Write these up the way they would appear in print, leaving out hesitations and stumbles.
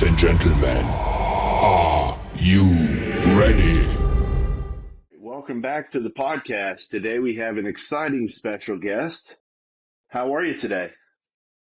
Ladies and gentlemen, are you ready? Welcome back to the podcast. Today we have an exciting special guest. How are you today?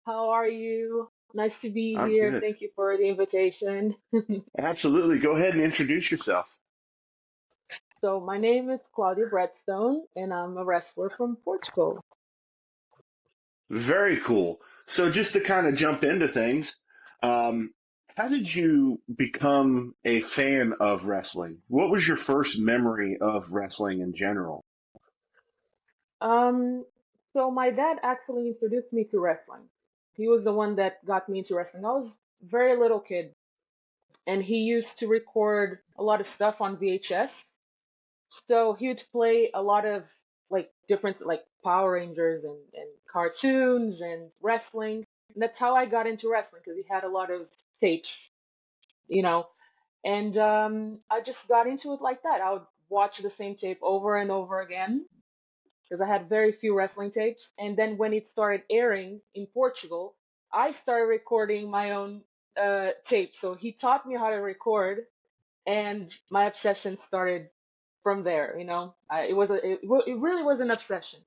How are you? Nice to be I'm here. good. Thank you for the invitation. Absolutely. Go ahead and introduce yourself. So, my name is Claudia Bradstone, and I'm a wrestler from Portugal. Very cool. So just to kind of jump into things, um, how did you become a fan of wrestling? What was your first memory of wrestling in general? Um, so my dad actually introduced me to wrestling. He was the one that got me into wrestling. I was a very little kid, and he used to record a lot of stuff on VHS. So he would play a lot of like different like Power Rangers and cartoons and wrestling. And that's how I got into wrestling because he had a lot of tapes, you know. And I just got into it like that. I would watch the same tape over and over again because I had very few wrestling tapes. And then when it started airing in Portugal, I started recording my own tape. So he taught me how to record, and my obsession started from there. It really was an obsession.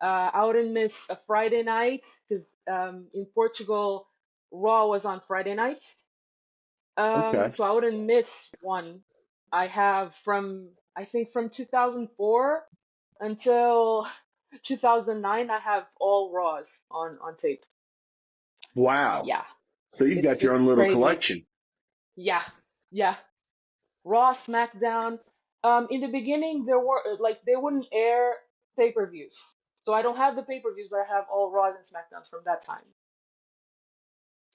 I wouldn't miss a Friday night because in Portugal, Raw was on Friday nights. Okay. So I wouldn't miss one. I have from I think from 2004 until 2009. I have all Raws on tape. Wow. Yeah, So you've it's got your it's own little crazy. collection. Yeah, yeah. Raw, SmackDown. In the beginning, there were like they wouldn't air pay-per-views, so I don't have the pay-per-views, but I have all Raws and SmackDowns from that time.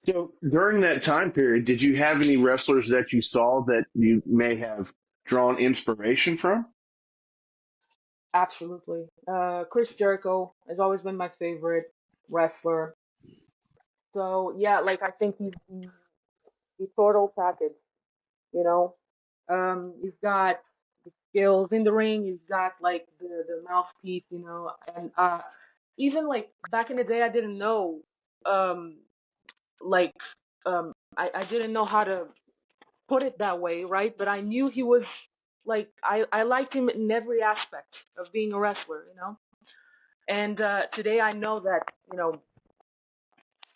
So during that time period, did you have any wrestlers that you saw that you may have drawn inspiration from? Absolutely. Chris Jericho has always been my favorite wrestler. So yeah, like I think he's the total package. You know, he's got the skills in the ring. He's got like the mouthpiece. And even like back in the day, I didn't know um like I didn't know how to put it that way, right? But I knew he was like I liked him in every aspect of being a wrestler. And today I know that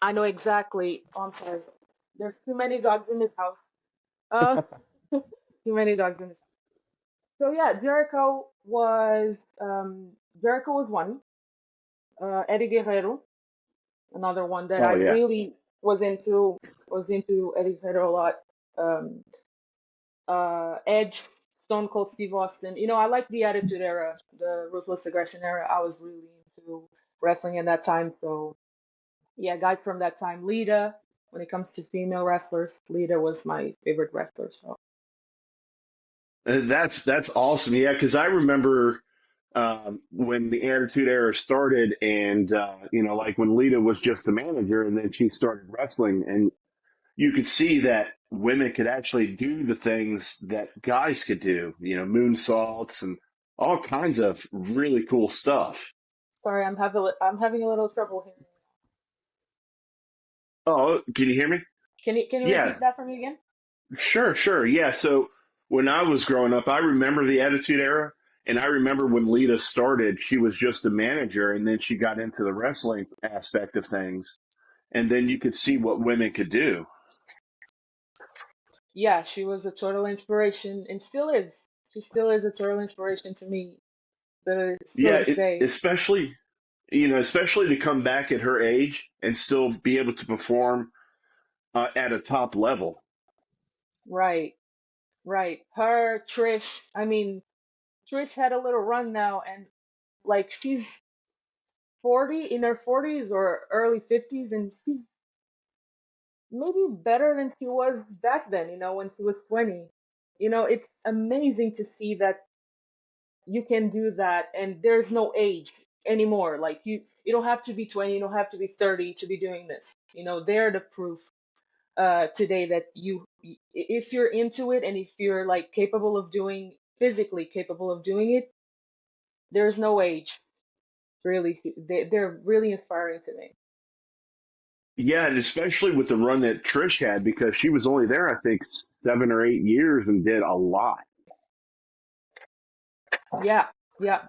I know exactly. Oh, I'm sorry. There's too many dogs in this house. Uh, too many dogs in this. So yeah, Jericho was one. Eddie Guerrero, another one that I Oh yeah. really was into Eddie Guerrero a lot. Um, Edge, Stone Cold Steve Austin. I like the Attitude Era, the Ruthless Aggression Era. I was really into wrestling at that time. So yeah, guys from that time. Lita. When it comes to female wrestlers, Lita was my favorite wrestler. So That's awesome. Yeah, because I remember when the Attitude Era started, and like when Lita was just the manager, and then she started wrestling, and you could see that women could actually do the things that guys could do. Moonsaults and all kinds of really cool stuff. sorry, I'm having a little trouble hearing. Oh, can you hear me? Can you Yeah, repeat that for me again? sure, sure. Yeah. So when I was growing up, I remember the Attitude Era. And I remember when Lita started, she was just a manager, and then she got into the wrestling aspect of things. And then you could see what women could do. Yeah, she was a total inspiration and still is. She still is a total inspiration to me. Still Yeah, this day. especially to come back at her age and still be able to perform at a top level. Right, right. Her, Trish. I mean, Trish had a little run now, and like she's 40 in her 40s or early 50s, and she's maybe better than she was back then. When she was 20. It's amazing to see that you can do that and there's no age anymore. Like you don't have to be 20, you don't have to be 30 to be doing this. They're the proof today that if you're into it and if you're like physically capable of doing it, there's no age. Really, they're really inspiring to me. Yeah, and especially with the run that Trish had, because she was only there, I think, 7 or 8 years and did a lot. Yeah, yeah.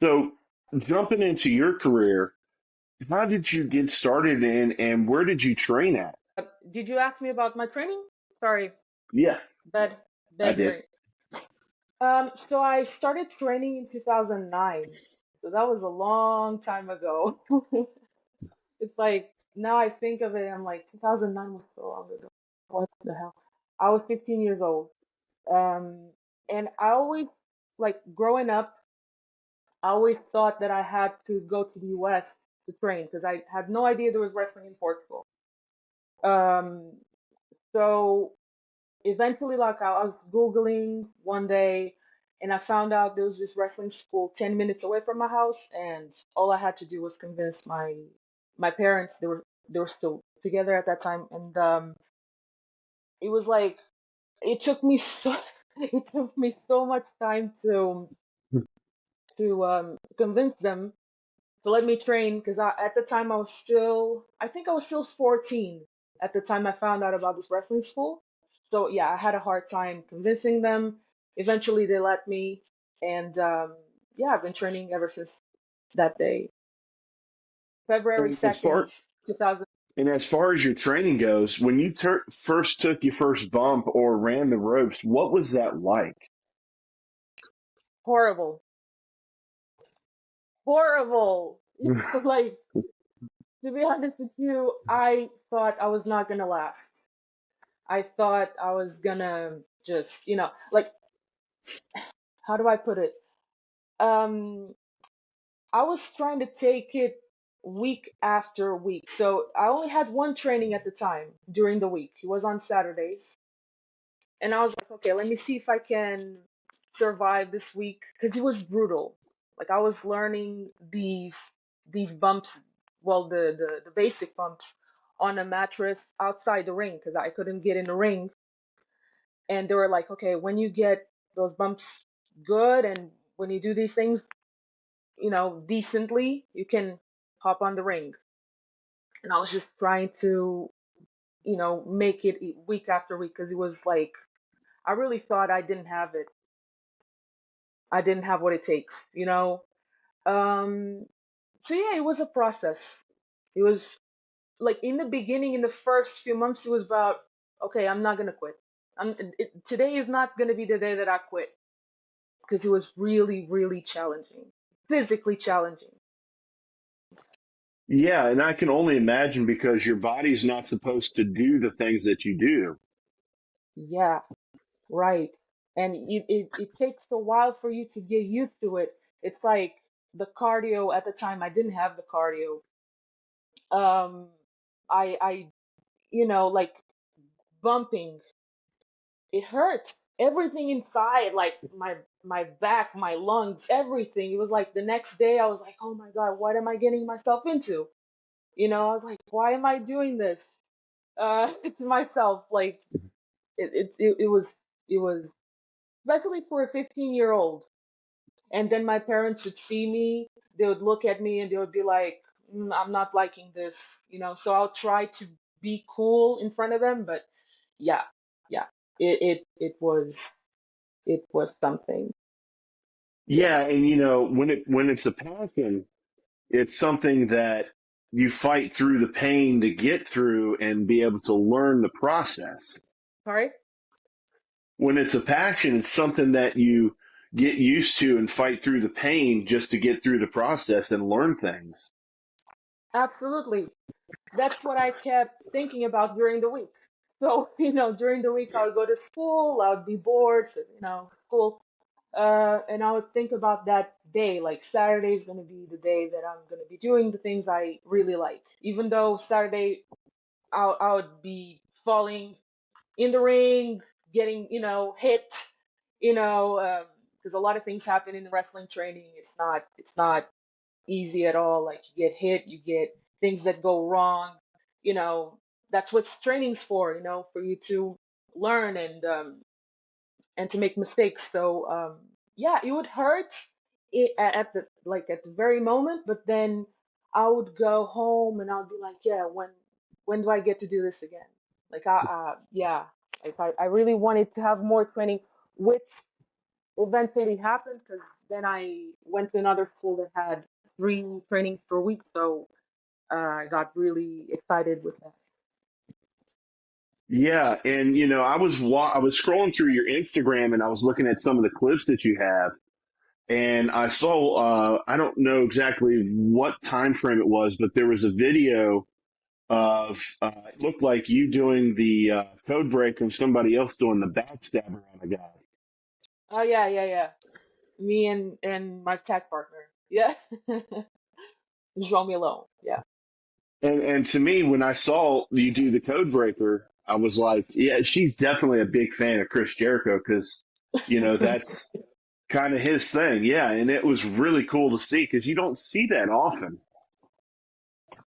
So, jumping into your career, how did you get started and where did you train at? Did you ask me about my training? Sorry, Yeah, bad I bad did. hearing. So I started training in 2009. So that was a long time ago. It's like now I think of it, I'm like 2009 was so long ago. What the hell? I was 15 years old. Um, and I always like growing up, I always thought that I had to go to the US to train because I had no idea there was wrestling in Portugal. Um, so eventually, like I was Googling one day and I found out there was this wrestling school 10 minutes away from my house, and all I had to do was convince my parents. They were still together at that time, and it was like it took me so it took me so much time to convince them to let me train because at the time I think I was still 14 at the time I found out about this wrestling school. So yeah, I had a hard time convincing them. Eventually they let me, and yeah, I've been training ever since that day, February And as 2nd, far 2000. and as far as your training goes, when you first took your first bump or ran the ropes, what was that like? Horrible, horrible. Like, to be honest with you, I thought I was not gonna laugh. I thought I was gonna just, like, how do I put it? Um, I was trying to take it week after week. So I only had one training at the time during the week. It was on Saturdays. And I was like, okay, let me see if I can survive this week because it was brutal. Like I was learning these bumps, well, the basic bumps on a mattress outside the ring because I couldn't get in the ring. And they were like, okay, when you get those bumps good and when you do these things, decently, you can hop on the ring. And I was just trying to, make it week after week because it was like, I really thought I didn't have it. I didn't have what it takes. Um, so yeah, it was a process. It was like in the beginning, in the first few months, it was about, okay, I'm not going to quit. Today is not going to be the day that I quit because it was really, really challenging, physically challenging. Yeah, and I can only imagine because your body's not supposed to do the things that you do. Yeah, right. And it takes a while for you to get used to it. It's like the cardio at the time, I didn't have the cardio. I like bumping, it hurt. Everything inside, like my back, my lungs, everything. It was like the next day I was like, oh my God, what am I getting myself into? I was like, why am I doing this? To myself, like it was especially for a 15-year-old. And then my parents would see me, they would look at me and they would be like, I'm not liking this, So I'll try to be cool in front of them, but yeah, yeah, it was something. Yeah. Yeah, and when it's a passion, it's something that you fight through the pain to get through and be able to learn the process. Sorry. When it's a passion, it's something that you get used to and fight through the pain just to get through the process and learn things. Absolutely. That's what I kept thinking about during the week. So, during the week I would go to school, I would be bored, so, school. And I would think about that day, like Saturday is going to be the day that I'm going to be doing the things I really like. Even though Saturday I would be falling in the ring, getting, hit, because a lot of things happen in the wrestling training. It's not easy at all. Like you get hit, you get things that go wrong. You know, that's what training's for. For you to learn and to make mistakes. So yeah, it would hurt at the very moment, but then I would go home and I would be like, yeah, when do I get to do this again? Like yeah, like I really wanted to have more training, which eventually happened because then I went to another school that had 3 trainings per week, so I got really excited with that. Yeah, and I was scrolling through your Instagram and I was looking at some of the clips that you have, and I saw I don't know exactly what time frame it was, but there was a video of it looked like you doing the code break and somebody else doing the backstabber on a guy. Oh yeah, yeah, yeah. Me and my tech partner. Yeah. Just draw me alone. Yeah. And to me, when I saw you do the code breaker, I was like, yeah, she's definitely a big fan of Chris Jericho because that's kind of his thing. Yeah, and it was really cool to see because you don't see that often.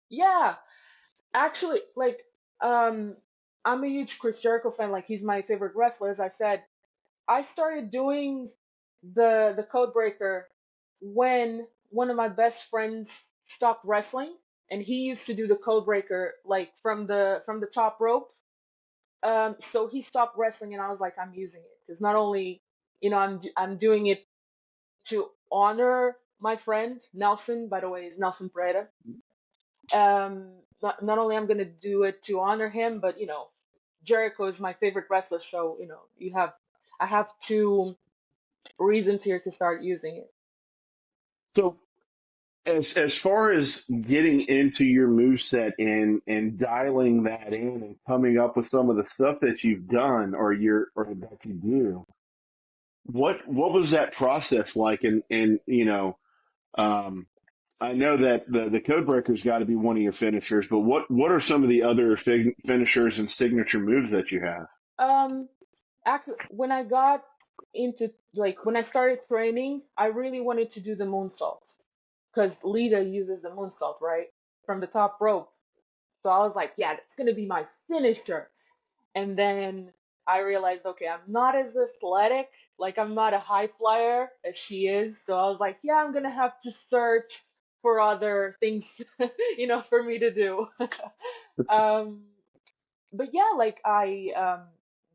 Yeah. Actually, like, um, I'm a huge Chris Jericho fan. Like, he's my favorite wrestler. As I said, I started doing the code breaker when one of my best friends stopped wrestling, and he used to do the code breaker like from the top rope. So he stopped wrestling, and I was like, I'm using it because not only I'm doing it to honor my friend Nelson. By the way, is Nelson Preda. Not only I'm gonna do it to honor him, but Jericho is my favorite wrestler, so I have 2 reasons here to start using it. So as far as getting into your move set and dialing that in and coming up with some of the stuff that you've done or that you do, what was that process like? And um, I know that the code breaker's got to be one of your finishers, but what are some of the other finishers and signature moves that you have? Um, Actually, when I got into when I started training, I really wanted to do the moonsault because Lita uses the moonsault right from the top rope. So I was like, yeah, that's gonna be my finisher. And then I realized, okay, I'm not as athletic, like I'm not a high flyer as she is. So I was like, yeah, I'm gonna have to search for other things, for me to do. um, but yeah, like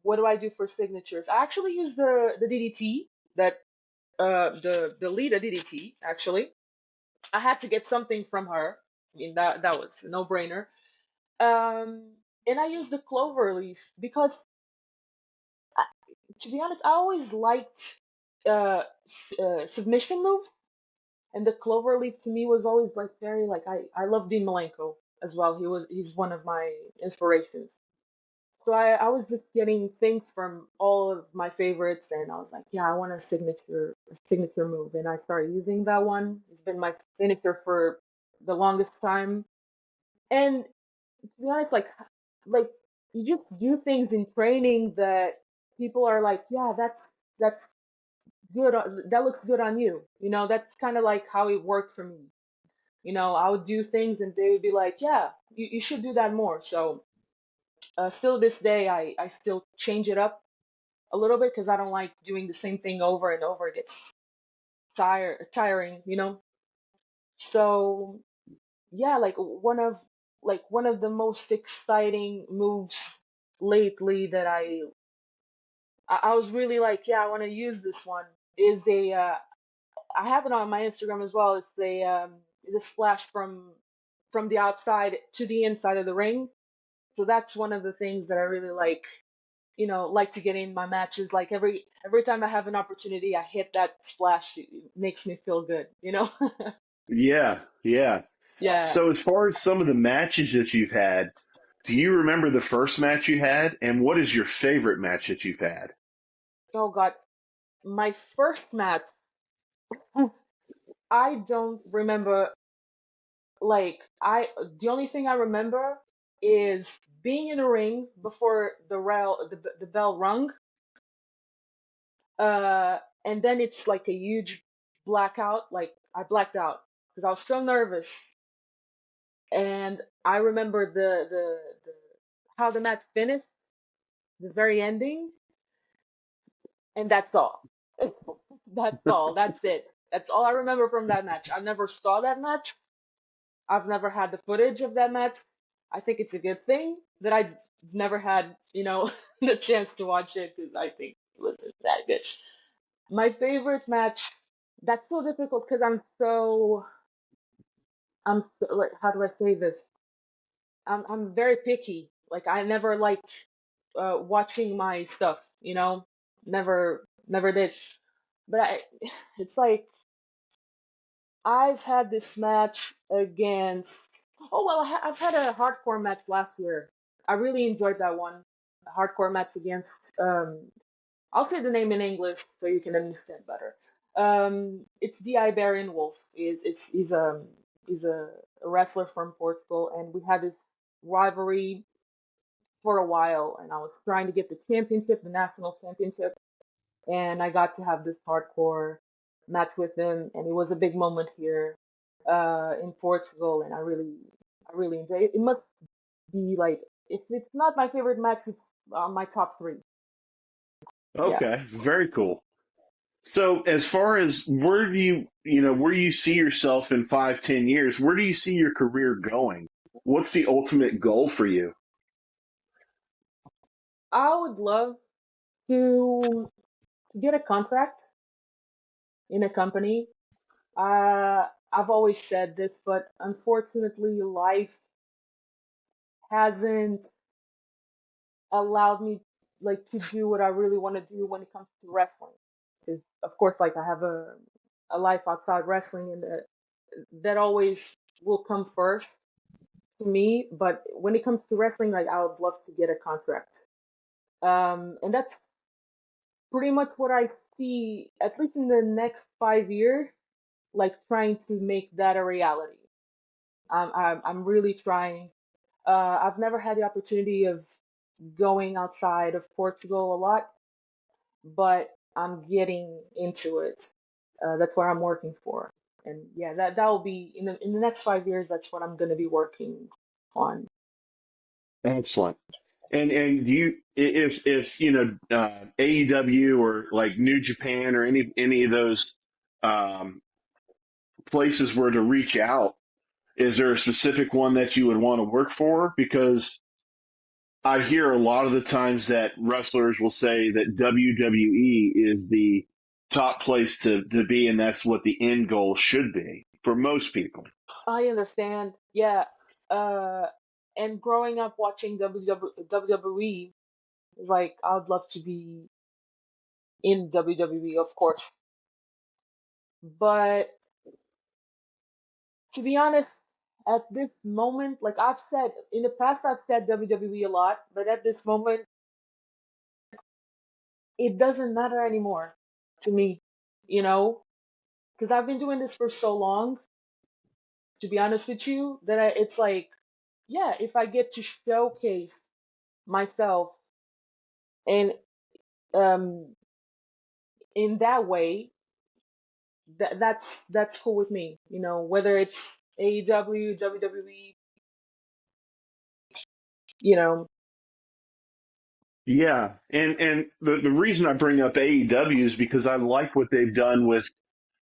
what do I do for signatures? I actually use the DDT that the Lita DDT actually. I had to get something from her. I mean that was a no brainer. And I use the clover leaf because to be honest, I always liked submission moves, and the cloverleaf to me was always like very like I love Dean Malenko as well. He's one of my inspirations. So I was just getting things from all of my favorites, and I was like, yeah, I want a signature move, and I started using that one. It's been my signature for the longest time, and to be honest, like you just do things in training that people are like, yeah, that's good. That looks good on you. That's kind of like how it worked for me. I would do things and they would be like, yeah, you should do that more. So still this day, I still change it up a little bit because I don't like doing the same thing over and over. It gets tiring. So yeah, like one of the most exciting moves lately that I was really like, yeah, I want to use this one. Is I have it on my Instagram as well. It's a splash from the outside to the inside of the ring. So that's one of the things that I really like to get in my matches. Like every time I have an opportunity, I hit that splash. It makes me feel good. Yeah, yeah. Yeah. So as far as some of the matches that you've had, do you remember the first match you had, and what is your favorite match that you've had? Oh God, my first match. I don't remember. Like the only thing I remember is being in a ring before the bell rung, and then it's like a huge blackout. Like I blacked out because I was so nervous, and I remember the how the match finished, the very ending, and that's all. That's all. That's it. That's all I remember from that match. I never saw that match, I've never had the footage of that match. I think it's a good thing that I never had, the chance to watch it because I think it wasn't that good. My favorite match, that's so difficult because like, how do I say this? I'm very picky. Like I never liked watching my stuff, never did. But it's like I've had this match against. Oh well, I've had a hardcore match last year. I really enjoyed that one. A hardcore match against. I'll say the name in English so you can understand better. It's the Iberian Wolf. He's a wrestler from Portugal, and we had this rivalry for a while. And I was trying to get the championship, the national championship, and I got to have this hardcore match with him, and it was a big moment here in Portugal, and I really enjoyed it. It must be like if it's not my favorite match, it's my top three. Yeah. Okay, very cool. So as far as where do where you see yourself in 5, 10 years, where do you see your career going? What's the ultimate goal for you? I would love to get a contract in a company. I've always said this, but unfortunately, life hasn't allowed me like to do what I really want to do when it comes to wrestling. Because of course, like I have a life outside wrestling, and that always will come first to me. But when it comes to wrestling, like I would love to get a contract. And that's pretty much what I see, at least in the next 5 years, like trying to make that a reality. I'm really trying. I've never had the opportunity of going outside of Portugal a lot, but I'm getting into it. That's what I'm working for, and yeah, that will be in the next 5 years. That's what I'm gonna be working on. Excellent. And do you if AEW or like New Japan or any of those um, places were to reach out, is there a specific one that you would want to work for? Because I hear a lot of the times that wrestlers will say that WWE is the top place to be, and that's what the end goal should be for most people. I understand. Yeah. Uh, and growing up watching WWE, like I'd love to be in WWE, of course. But to be honest, at this moment, like I've said in the past, I've said WWE a lot, but at this moment, it doesn't matter anymore to me, you know, because I've been doing this for so long. To be honest with you, that it's like, yeah, if I get to showcase myself and um in that way, that's cool with me. Whether it's AEW, WWE, you know. Yeah, and the reason I bring up AEW is because I like what they've done with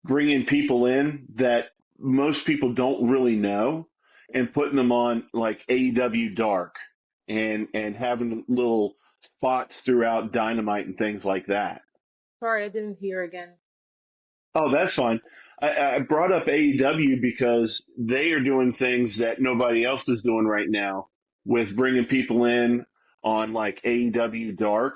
bringing people in that most people don't really know and putting them on like AEW Dark and having little spots throughout Dynamite and things like that. Sorry, I didn't hear again. Oh, that's fine. I brought up AEW because they are doing things that nobody else is doing right now with bringing people in on like AEW Dark,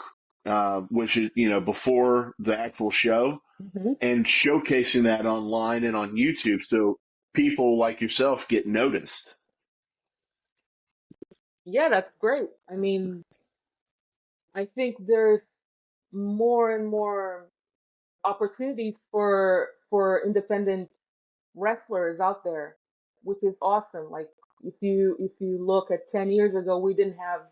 which is, before the actual show Hmm. and showcasing that online and on YouTube so people like yourself get noticed. Yeah, that's great. I mean, I think there's more and more opportunities for independent wrestlers out there, which is awesome. Like if you look at 10 years ago, we didn't have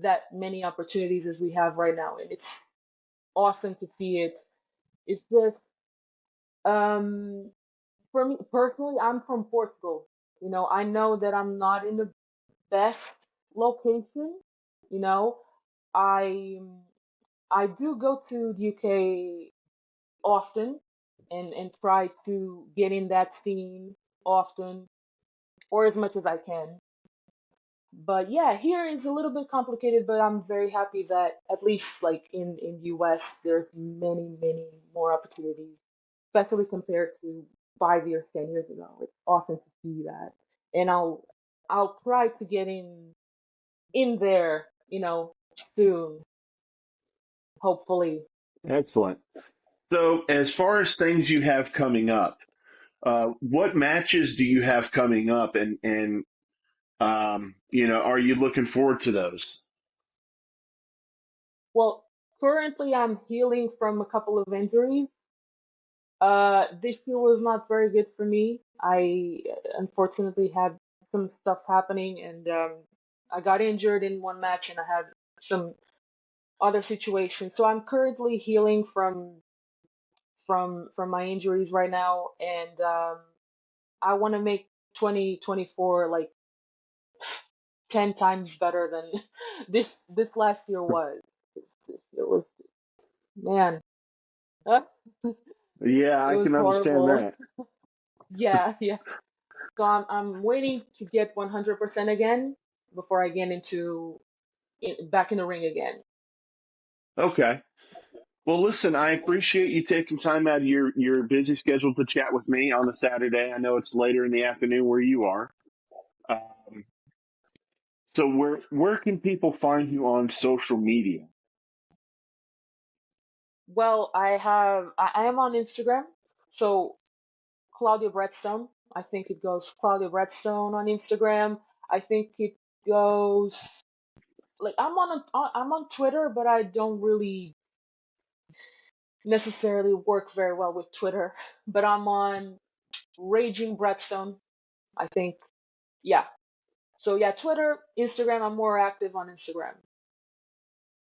that many opportunities as we have right now, and it's awesome to see it. It's just um for me personally, I'm from Portugal. I know that I'm not in the best location. You know, I I do go to the UK often and try to get in that scene often. or as much as I can. But yeah, here is a little bit complicated, but I'm very happy that at least like in US there's many more opportunities, especially compared to 5 years, 10 years ago. It's awesome to see that, and I'll try to get in there, soon, hopefully. Excellent. So, as far as things you have coming up, what matches do you have coming up, and are you looking forward to those? Well, currently I'm healing from a couple of injuries. This year was not very good for me. I unfortunately had some stuff happening, and I got injured in one match, and I had some other situations. So I'm currently healing from my injuries right now, and I want to make 2024 like 10 times better than this last year was. It was, man, uh, Yeah, it I was can understand horrible. that. Yeah, yeah. So I'm waiting to get 100% again before I get back in the ring again. Okay. Well, listen, I appreciate you taking time out of your busy schedule to chat with me on a Saturday. I know it's later in the afternoon where you are. Um, so where can people find you on social media? Well, I am on Instagram, so Claudia Bradstone. I think it goes Claudia Bradstone on Instagram. I think it goes like I'm on Twitter, but I don't really necessarily work very well with Twitter. But I'm on Raging Bradstone. I think, yeah. So yeah, Twitter, Instagram. I'm more active on Instagram.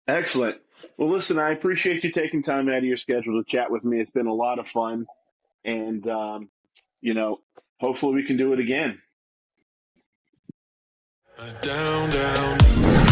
Excellent. Well, listen, I appreciate you taking time out of your schedule to chat with me. It's been a lot of fun, and you know, hopefully we can do it again. Down, down.